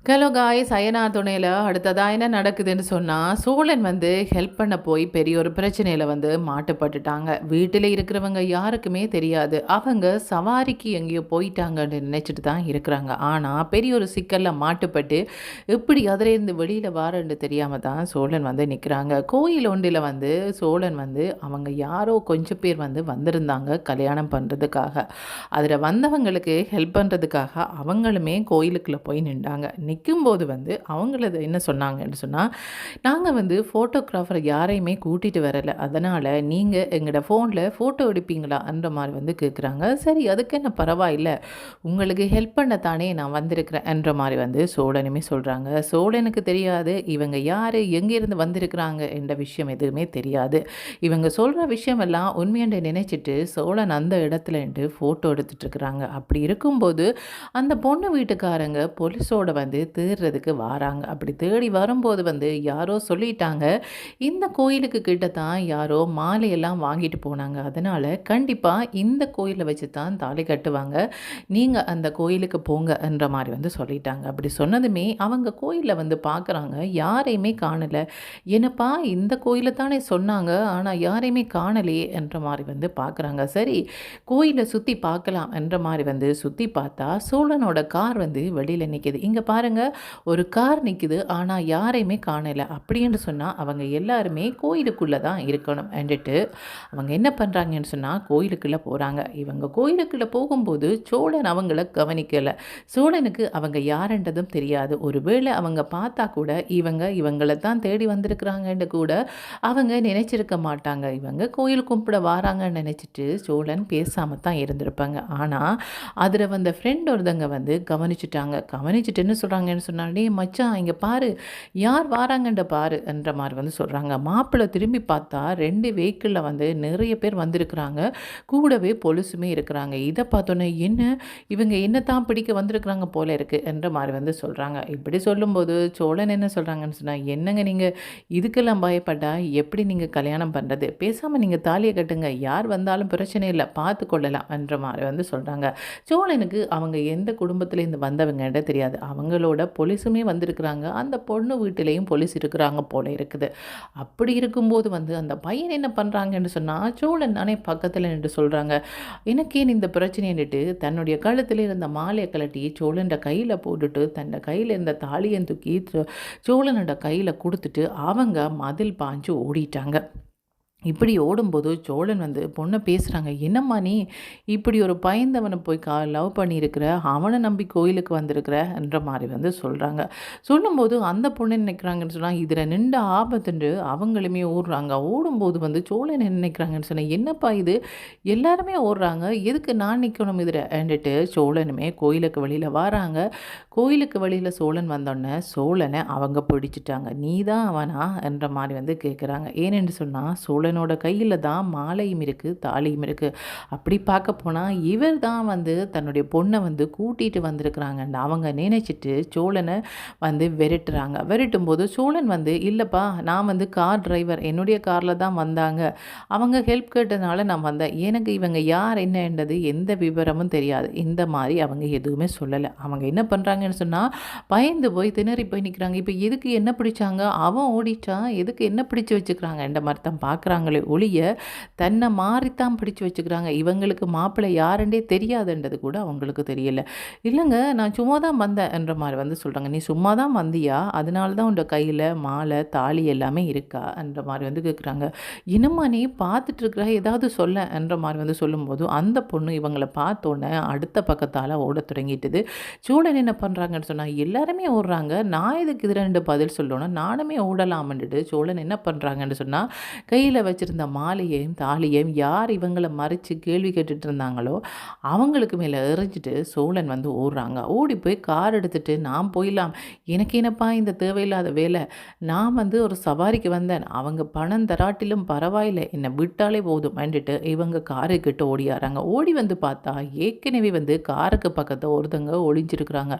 Hello guys Ayyanar துணையில் அடுத்ததாக என்ன நடக்குதுன்னு சொன்னால் சோழன் ஹெல்ப் பண்ண போய் பெரிய ஒரு பிரச்சனையில் மாட்டுப்பட்டுட்டாங்க. வீட்டில் இருக்கிறவங்க யாருக்குமே தெரியாது. அவங்க சவாரிக்கு எங்கேயோ போயிட்டாங்கன்னு நினச்சிட்டு தான் இருக்கிறாங்க. ஆனால் பெரிய ஒரு சிக்கலில் மாட்டுப்பட்டு எப்படி அதிலேருந்து வெளியில் வாரன்னு தெரியாமல் தான் சோழன் நிற்கிறாங்க. கோயில் ஒன்றில் சோழன் அவங்க யாரோ கொஞ்சம் பேர் வந்திருந்தாங்க கல்யாணம் பண்ணுறதுக்காக. அதில் வந்தவங்களுக்கு ஹெல்ப் பண்ணுறதுக்காக அவங்களுமே கோயிலுக்குள்ளே போய் நின்றாங்க. நிற்கும்போது அவங்களது என்ன சொன்னாங்கன்னு சொன்னால், நாங்கள் ஃபோட்டோகிராஃபரை யாரையுமே கூட்டிகிட்டு வரலை, அதனால் நீங்கள் எங்களோட ஃபோனில் ஃபோட்டோ எடுப்பீங்களா அந்த மாதிரி கேட்குறாங்க. சரி அதுக்கு என்ன பரவாயில்லை, உங்களுக்கு ஹெல்ப் பண்ணத்தானே நான் வந்திருக்கிறேன் என்ற மாதிரி சோழனுமே சொல்கிறாங்க. சோழனுக்கு தெரியாது இவங்க யார் எங்கேருந்து வந்திருக்கிறாங்க என்ற விஷயம் எதுவுமே தெரியாது. இவங்க சொல்கிற விஷயமெல்லாம் உண்மையென்று நினைச்சிட்டு சோழன் அந்த இடத்துல ஃபோட்டோ எடுத்துகிட்ருக்குறாங்க. அப்படி இருக்கும்போது அந்த பொண்ணு வீட்டுக்காரங்க போலீஸோட தேடுறதுக்கு வராங்க. அப்படி தேடி வரும்போது யாரோ சொல்லிட்டாங்க, இந்த கோயிலுக்கு கிட்ட தான் யாரோ மாலையெல்லாம் வாங்கிட்டு போனாங்க, அதனால் கண்டிப்பாக இந்த கோயிலை வச்சு தான் தாலி கட்டுவாங்க, நீங்கள் அந்த கோயிலுக்கு போங்க என்ற மாதிரி சொல்லிட்டாங்க. அப்படி சொன்னதுமே அவங்க கோயிலில் பார்க்குறாங்க, யாரையுமே காணலை. என்னப்பா இந்த கோயிலை தானே சொன்னாங்க, ஆனால் யாரையுமே காணலையே என்ற மாதிரி பார்க்குறாங்க. சரி கோயிலை சுற்றி பார்க்கலாம் என்ற மாதிரி சுற்றி பார்த்தா சோழனோட கார் வெளியில் நிற்கிது. இங்கே பாருங்கள், ஒரு கார் நிற்குது, ஆனால் யாரையுமே காணலை. அப்படின்னு சொன்னால் அவங்க எல்லாருமே கோயிலுக்குள்ளே தான் இருக்கணும் என்றுட்டு அவங்க என்ன பண்ணுறாங்கன்னு சொன்னால் கோயிலுக்குள்ளே போகிறாங்க. இவங்க கோயிலுக்குள்ளே போகும்போது சோழன் அவங்கள கவனிக்கலை. சோழனுக்கு அவங்க யாருன்றதும் தெரியாது. ஒருவேளை அவங்க பார்த்தா கூட இவங்களை தான் தேடி வந்திருக்கிறாங்கன்னு கூட அவங்க நினைச்சிருக்க மாட்டாங்க. இவங்க கோயில் கும்பிட வாராங்கன்னு நினச்சிட்டு சோழன் பேசாமல் தான் இருந்திருப்பாங்க. ஆனால் அதில் வந்த ஃப்ரெண்ட் ஒருத்தங்க கவனிச்சுட்டாங்க. கவனிச்சுட்டுன்னு சொல்கிறாங்கன்னு சொன்னாலே, மச்சான் இங்கே பாரு யார் வாராங்கன்ற பாரு என்ற மாதிரி சொல்கிறாங்க. மாப்பிள்ளை திரும்பி பார்த்தா 2 வெஹிக்கிளில் நிறைய பேர் வந்திருக்கிறாங்க, கூடவே பொலிசுமே இருக்கிறாங்க. இதை பார்த்தோன்னே என்ன இவங்க என்ன தான் பிடிக்க வந்திருக்கிறாங்க போல இருக்குது என்ற மாதிரி சொல்கிறாங்க. இப்படி சொல்லும்போது சோழன் என்ன சொல்கிறாங்கன்னு சொன்னால், என்னங்க நீங்கள் இதுக்கெல்லாம் பயப்பட்டா எப்படி நீங்கள் கல்யாணம் பண்ணுறது, பேசாமல் நீங்கள் தாலியை கட்டுங்க, யார் வந்தாலும் பிரச்சனை இல்லை, பார்த்து கொள்ளலாம் என்ற மாதிரி சொல்கிறாங்க. சோழனுக்கு அவங்க எந்த குடும்பத்துலேருந்து வந்தவங்கன்ற தெரியாது. அவங்களோட போலீஸுமே வந்திருக்கிறாங்க, அந்த பொண்ணு வீட்டிலையும் போலீஸ் இருக்கிறாங்க போல இருக்குது. அப்படி இருக்கும்போது அந்த பையன் என்ன பண்ணுறாங்கன்னு சொன்னால், சோழன் தானே பக்கத்தில் நின்று சொல்கிறாங்க, எனக்கேன் இந்த பிரச்சனைன்னுட்டு தன்னுடைய கழுத்தில் இருந்த மாலையை கலட்டி சோழன் கையில் போட்டுட்டு தன் கையில் இருந்த தாலியை தூக்கி சோழனோட கையில் கொடுத்துட்டு அவங்க மதில் பாஞ்சு ஓடிட்டாங்க. இப்படி ஓடும்போது சோழன் பொண்ணை பேசுகிறாங்க, என்னம்மா நீ இப்படி ஒரு பயந்தவனை போய் லவ் பண்ணியிருக்கிற, அவனை நம்பி கோயிலுக்கு வந்திருக்கிற என்ற மாதிரி சொல்கிறாங்க. சொல்லும்போது அந்த பொண்ணு நினைக்கிறாங்கன்னு சொன்னால், இதில் நின்று ஆபத்துண்டு அவங்களுமே ஓடுறாங்க. ஓடும்போது சோழன் என்ன நினைக்கிறாங்கன்னு சொன்னால், என்னப்பா இது எல்லாருமே ஓடுறாங்க, எதுக்கு நான் நிற்கணும் இதில் என்றுட்டு சோழனுமே கோயிலுக்கு வழியில் வராங்க. கோயிலுக்கு வழியில் சோழன் வந்தோடனே சோழனை அவங்க பிடிச்சிட்டாங்க. நீ தான் அவனா என்ற மாதிரி கேட்குறாங்க. ஏனென்று சொன்னால் சோழனோட கையில் தான் மாலையும் இருக்குது, தாலியும் இருக்குது. அப்படி பார்க்க போனால் இவர் தான் தன்னுடைய பொண்ணை கூட்டிகிட்டு வந்திருக்கிறாங்கன்னு அவங்க நினைச்சிட்டு சோழனை விரட்டுறாங்க. விரட்டும்போது சோழன் இல்லைப்பா நான் கார் டிரைவர், என்னுடைய காரில் தான் வந்தாங்க, அவங்க ஹெல்ப் கேட்டதுனால நான் வந்தேன், எனக்கு இவங்க யார் என்னன்றது எந்த விவரமும் தெரியாது, இந்த மாதிரி அவங்க எதுவுமே சொல்லலை. அவங்க என்ன பண்ணுறாங்கன்னு சொன்னால் பயந்து போய் திணறி போய் நிற்கிறாங்க. இப்போ எதுக்கு என்ன பிடிச்சாங்க, அவன் ஓடிட்டான், எதுக்கு என்ன பிடிச்சி வச்சுக்கிறாங்க என்ற மாதிரி தான் பார்க்குறாங்களே ஒழிய தன்னை மாறித்தான் பிடிச்சி வச்சுக்கிறாங்க. இவங்களுக்கு மாப்பிள்ளை யாருன்றே தெரியாதுன்றது கூட அவங்களுக்கு தெரியல. இல்லைங்க நான் சும்மா தான் வந்தேன் என்ற மாதிரி சொல்கிறாங்க. நீ சும்மா தான் வந்தியா, அதனால தான் உன்னோட கையில் மாலை தாலி எல்லாமே இருக்கா என்ற மாதிரி கேட்குறாங்க. என்னம்மா நீ பார்த்துட்ருக்குற, ஏதாவது சொல்ல என்ற மாதிரி சொல்லும்போது அந்த பொண்ணு இவங்களை பார்த்தோன்னே அடுத்த பக்கத்தால் ஓட தொடங்கிட்டுது. சோழன் என்ன பண்ணுறாங்கன்னு சொன்னால், எல்லாருமே ஓடுறாங்க, நான் இதுக்கு இது 2 பதில் சொல்லணும், நானுமே ஓடலாமன்ட்டு சோழன் என்ன பண்ணுறாங்கன்னு சொன்னால், கையில் வச்சுருந்த மாலையையும் தாலியையும் யார் இவங்களை மறைச்சு கேள்வி கேட்டுட்டு இருந்தாங்களோ அவங்களுக்கு மேலே எறிஞ்சிட்டு சோழன் ஓடுறாங்க. ஓடி போய் கார் எடுத்துகிட்டு நான் போயிடலாம், எனக்கு என்னப்பா இந்த தேவையில்லாத வேலை, நான் ஒரு சவாரிக்கு வந்தேன், அவங்க பணம் தராட்டிலும் பரவாயில்லை, என்னை விட்டாலே போதும் என்றுட்டு இவங்க காருக்கிட்ட ஓடியாராங்க. ஓடி பார்த்தா ஏற்கனவே காருக்கு பக்கத்தில் ஒருத்தங்க ஒளிஞ்சிருக்கிறாங்க.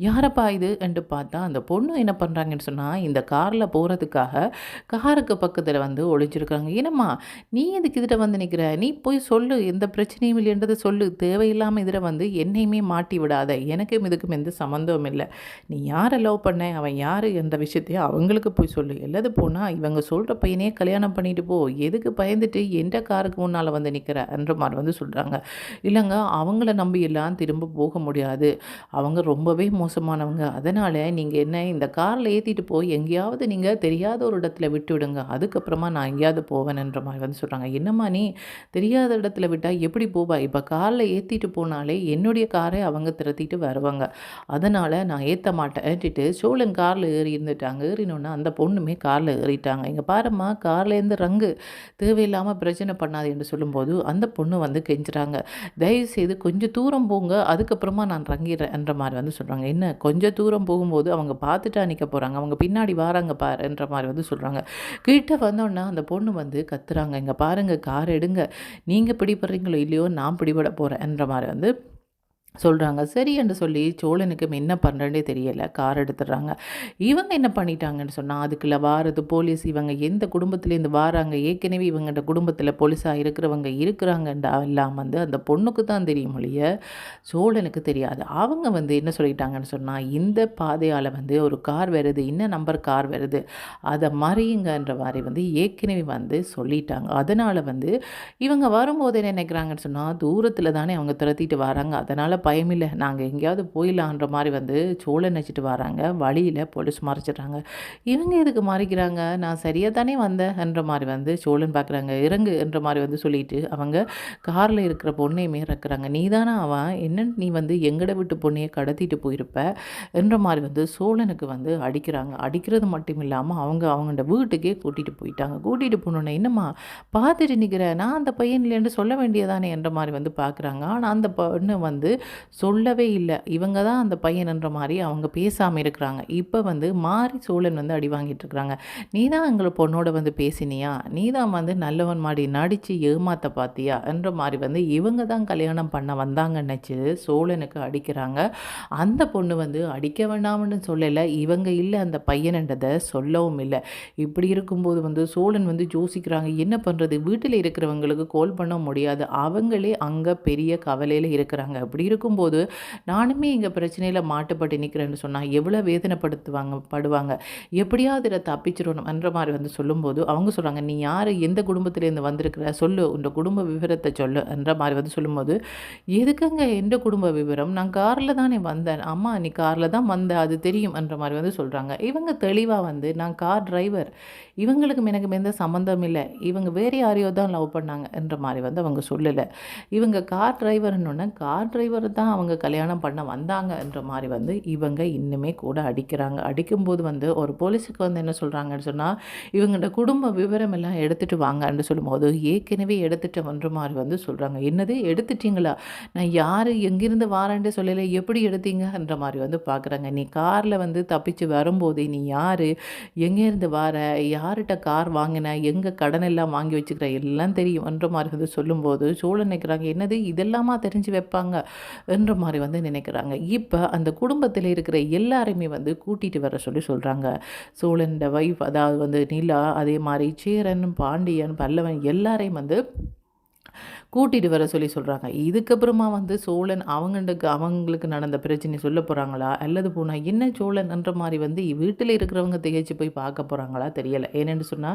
யாரப்பா இது என்று பார்த்தா அந்த பொண்ணு என்ன பண்ணுறாங்கன்னு சொன்னால், இந்த காரில் போகிறதுக்காக காருக்கு பக்கத்தில் ஒளிஞ்சிருக்காங்க. "ஏனம்மா நீ எதுக்கு இதில வந்து நிக்கிற? நீ போய் சொல்லு. எந்த பிரச்சனையும் இல்லைன்றத சொல்லு. தேவையில்லாம இதில வந்து என்னையுமே மாட்டி விடாத. எனக்கும் இதுக்கும் எந்த சம்மந்தமும் இல்ல. நீ யார லவ் பண்ண? அவன் யாரு என்ற விஷயத்தையும் அவங்களுக்கு போய் சொல்லு. இல்லது போனா இவங்க சொல்ற பையனே கல்யாணம் பண்ணிட்டு போ. எதுக்கு பயந்துட்டு எந்த காருக்கு முன்னால வந்து நிக்கிற?" என்ற மாரி வந்து சொல்றாங்க. இல்லங்க அவங்கள நம்பி எல்லாம் திரும்ப போக முடியாது. அவங்க ரொம்பவே மோசமானவங்க. அதனால நீங்க என்ன இந்த கார்ல ஏத்திட்டு போய் எங்கேயாவது நீங்க தெரியாத ஒரு இடத்துல விட்டு விடுங்க. அதுக்கப்புறமா நான் எங்கேயாவது போவேன்ன்ற மாரி வந்து சொல்றாங்க. என்னம்மா நீ தெரியாத இடத்துல விட்டா எப்படி போவ? இப்ப கார்ல ஏத்திட்டு போனாலே என்னுடைய காரை அவங்க திருத்திட்டு வருவாங்க. அதனால நான் ஏத்த மாட்டேன்ட்டுட்டு சோழன் கார்ல ஏறி இருந்துட்டாங்க. ஏறினோனே அந்த பொண்ணுமே கார்ல ஏறிட்டாங்க. "இங்க பாரும்மா கார்லேருந்து இறங்கு. தேவையில்லாம பிரச்சனை பண்ணாத" என்று சொல்லும்போது அந்த பொண்ணு வந்து கெஞ்சுறாங்க. "தயவுசெய்து கொஞ்சம் தூரம் போங்க. அதுக்கப்புறமா நான் இறங்கிறேன்ற" மாரி வந்து சொல்றாங்க. என்ன கொஞ்சம் தூரம் போகும்போது அவங்க பார்த்துட்டா நிக்க போறாங்க. அவங்க பின்னாடி வாராங்க பாருன்ற மாரி வந்து சொல்றாங்க. கிட்ட வந்தோனே அந்த பொண்ணு வந்து கத்துறாங்க. "இங்க பாருங்க கார் எடுங்க. நீங்க பிடிபடுறீங்களோ இல்லையோ நான் பிடிபட போறேன்ற" மாரி வந்து சொல்றாங்க. சரி என்று சொல்லி சோழனுக்கு என்ன பண்றதுன்னே தெரியல. கார் எடுத்துடுறாங்க. இவங்க என்ன பண்ணிட்டாங்கன்னு சொன்னா, அதுக்குள்ள வாரது போலீஸ் இவங்க எந்த குடும்பத்திலேருந்து வாராங்க, ஏற்கனவே இவங்கட குடும்பத்தில போலீஸா இருக்கிறவங்க இருக்கிறாங்கன்டா எல்லாம் வந்து அந்த பொண்ணுக்கு தான் தெரியும் ஒழிய, சோழனுக்கு தெரியாது. அவங்க வந்து என்ன சொல்லிட்டாங்கன்னு சொன்னா, இந்த பாதையால வந்து ஒரு கார் வருது, இன்ன நம்பர் கார் வருது. அத மறியுங்கன்ற மாரி வந்து ஏற்கனவே வந்து சொல்லிட்டாங்க. அதனால வந்து இவங்க வரும்போது என்ன நினைக்கிறாங்கன்னு சொன்னா, தூரத்தில தானே அவங்க துரத்திட்டு வராங்க. அதனால பயமில்ல. நாங்க எங்கேயாவது போயிடலான்ற மாரி வந்து சோழன் நினச்சிட்டு வராங்க. வழியில போலீஸ் மறைச்சிடுறாங்க. இவங்க எதுக்கு மறைக்கிறாங்க? நான் சரியா தானே வந்தேன்ற மாரி வந்து சோழன் பார்க்குறாங்க. இறங்கு என்ற மாரி வந்து சொல்லிட்டு அவங்க கார்ல இருக்கிற பொண்ணையுமே இறக்குறாங்க. "நீ தானா அவன்? என்னன்னு நீ வந்து எங்கட வீட்டு பொண்ணைய கடத்திட்டு போயிருப்ப" என்ற மாரி வந்து சோழனுக்கு வந்து அடிக்கிறாங்க. அடிக்கிறது மட்டும் இல்லாம அவங்க அவங்களோட வீட்டுக்கே கூட்டிட்டு போயிட்டாங்க. கூட்டிட்டு போனோனே, "என்னம்மா பார்த்துட்டு நிக்கிற? நான் அந்த பையன் இல்லைன்னு சொல்ல வேண்டியதானே" என்ற மாரி வந்து பார்க்குறாங்க. ஆனா அந்த பொண்ணு வந்து சொல்லவே இல்ல. இவங்க தான் அந்த பையன்ன்ற மாரி அவங்க பேசாம இருக்கிறாங்க. இப்ப வந்து மாறி சோழன் வந்து அடி வாங்கிட்டு இருக்கிறாங்க. "நீ தான் எங்கள பொண்ணோட வந்து பேசினியா? நீ தான் வந்து நல்லவன் மாரி நடிச்சு ஏமாத்த பார்த்தியா?" என்ற மாரி வந்து இவங்க தான் கல்யாணம் பண்ண வந்தாங்கன்னு நெனச்சு சோழனுக்கு அடிக்கிறாங்க. அந்த பொண்ணு வந்து அடிக்க வேண்டாம்னு சொல்லல. இவங்க இல்ல அந்த பையன்ன்றத சொல்லவும் இல்ல. இப்படி இருக்கும்போது வந்து சோழன் வந்து யோசிக்கிறாங்க, என்ன பண்றது? வீட்டில இருக்கிறவங்களுக்கு கால் பண்ண முடியாது. அவங்களே அங்க பெரிய கவலையில இருக்கிறாங்க. அப்படி இருக்கும்போது, நானுமே இங்க பிரச்சனையில மாட்டுப்பட்டு நிக்கிறேன்னு சொன்னா, எவ்வளோ படுவாங்க. எப்படியாவது இத தப்பிச்சிரணும்ன்ற மாரி வந்து சொல்லும்போது, அவங்க சொல்றாங்க, "நீ யாரு? எந்த குடும்பத்திலேருந்து வந்திருக்கிற? சொல்லு. உன் குடும்ப விவரத்த சொல்லு" என்ற மாரி வந்து சொல்லும்போது, "எதுக்குங்க எந்த குடும்ப விவரம்? நான் கார்ல தானே வந்தேன்." "ஆமா, நீ கார்ல தான் வந்த. அது தெரியும்" என்ற மாரி வந்து சொல்றாங்க. இவங்க தெளிவா வந்து, "நான் கார் டிரைவர். இவங்களுக்கும் எனக்கும் எந்த சம்மந்தமும் இல்ல. இவங்க வேற யாரையோ தான் லவ் பண்ணாங்க" என்ற மாரி வந்து அவங்க சொல்லல. இவங்க கார் டிரைவர்ன்னோனே, கார் டிரைவர் தான் அவங்க கல்யாணம் பண்ண வந்தாங்கன்ற மாரி வந்து இவங்க இன்னுமே கூட அடிக்கிறாங்க. அடிக்கும்போது வந்து ஒரு போலீஸுக்கு வந்து என்ன சொல்றாங்கன்னு சொன்னா, இவங்களோட குடும்ப விவரம் எல்லாம் எடுத்துட்டு வாங்கன்னு சொல்லும்போது, ஏற்கனவே எடுத்துட்டோம்ன்ற மாரி வந்து சொல்றாங்க. "என்னது எடுத்துட்டீங்களா? நான் யாரு, எங்கிருந்து வாரேன்ட்டு சொல்லல. எப்படி எடுத்தீங்கன்ற?" மாரி வந்து பார்க்குறாங்க. "நீ கார்ல வந்து தப்பிச்சு வரும்போதே நீ யாரு? எங்கேருந்து வார? யார்ட்ட கார் வாங்கின? எங்க கடன் எல்லாம் வாங்கி வச்சுக்கிற? எல்லாம் தெரியும்ன்ற மாரி வந்து சொல்லும்போது, சோழன் நினைக்கிறாங்க, "என்னது இதெல்லாமா தெரிஞ்சு வைப்பாங்க?" என்ற மாரி வந்து நினைக்கிறாங்க. இப்ப அந்த குடும்பத்தில இருக்கிற எல்லாரையுமே வந்து கூட்டிட்டு வர சொல்லி சொல்றாங்க. சோழனோட வைஃப் அதாவது வந்து நிலா, அதே மாரி சேரன், பாண்டியன், பல்லவன் எல்லாரையும் வந்து கூட்டிட்டு வர சொல்லி சொல்றாங்க. இதுக்கப்புறமா வந்து சோழன் அவங்களுக்கு நடந்த பிரச்சனைய சொல்லப் போறாங்களா? அல்லது போனா என்ன சோழன்ன்ற மாரி வந்து வீட்டில இருக்கிறவங்க திகைச்சு போய் பார்க்க போறாங்களா தெரியல. ஏனென்று சொன்னா,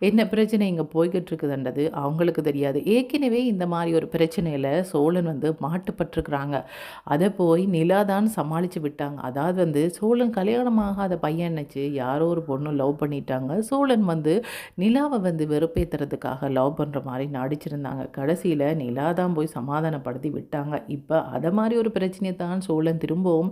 என்ன பிரச்சனை இங்க போய்க்கிட்டு இருக்குதுன்றது அவங்களுக்கு தெரியாது. ஏற்கனவே இந்த மாரி ஒரு பிரச்சனையில சோழன் வந்து மாட்டுப்பட்டுருக்கிறாங்க. அத போய் நிலா தான் சமாளிச்சு விட்டாங்க. அதாவது வந்து சோழன் கல்யாணம் ஆகாத பையன் நெனச்சு யாரோ ஒரு பொண்ணு லவ் பண்ணிட்டாங்க. சோழன் வந்து நிலாவ வந்து வெறுப்பேத்துறதுக்காக லவ் பண்ற மாரி நடிச்சிருந்தாங்க. கடைசியில நிலா தான் போய் சமாதானப்படுத்தி விட்டாங்க. இப்ப அத மாரி ஒரு பிரச்சனைய தான் சோழன் திரும்பவும்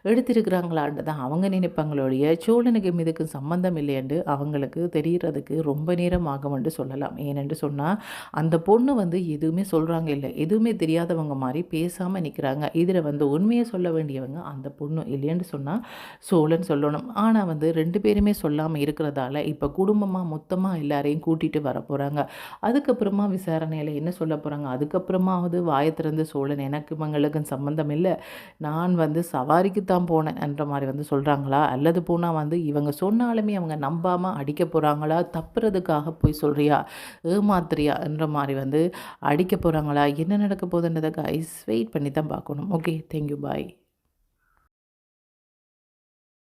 எடுத்திருக்கிறாங்களான்னு தான் அவங்க நினைப்பாங்களே ஒழிய, சோழனுக்கும் இதுக்கும் சம்மந்தம் இல்லையென்று அவங்களுக்கு தெரியறதுக்கு ரொம்ப நேரம் ஆகும் என்று சொல்லலாம். ஏனென்று சொன்னா, அந்த பொண்ணு வந்து எதுவுமே சொல்றாங்க இல்ல. எதுவுமே தெரியாதவங்க மாரி பேசாம நிக்கிறாங்க. இதுல வந்து உண்மைய சொல்ல வேண்டியவங்க அந்த பொண்ணு. இல்லையென்று சொன்னா சோழன் சொல்லணும். ஆனா வந்து 2 பேருமே சொல்லாம இருக்கிறதால, இப்ப குடும்பமா மொத்தமா எல்லாரையும் கூட்டிட்டு வரப்போறாங்க. அதுக்கப்புறமா விசாரணையில என்ன சொல்ல போறாங்க போகிறாங்க. அதுக்கப்புறமாவது வாயை திறந்து சோழன் எனக்கு இவங்களுக்கும் சம்மந்தம் இல்லை, நான் வந்து சவாரிக்கு தான் போனேன் என்ற மாதிரி வந்து சொல்கிறாங்களா, அல்லது போனால் வந்து இவங்க சொன்னாலுமே அவங்க நம்பாமல் அடிக்க போகிறாங்களா, தப்புறதுக்காக போய் சொல்கிறியா, ஏமாத்துறியா என்ற மாதிரி வந்து அடிக்க போகிறாங்களா, என்ன நடக்க போகுதுன்றதை கைஸ் வெயிட் பண்ணி தான் பார்க்கணும். ஓகே, தேங்க்யூ, பாய்.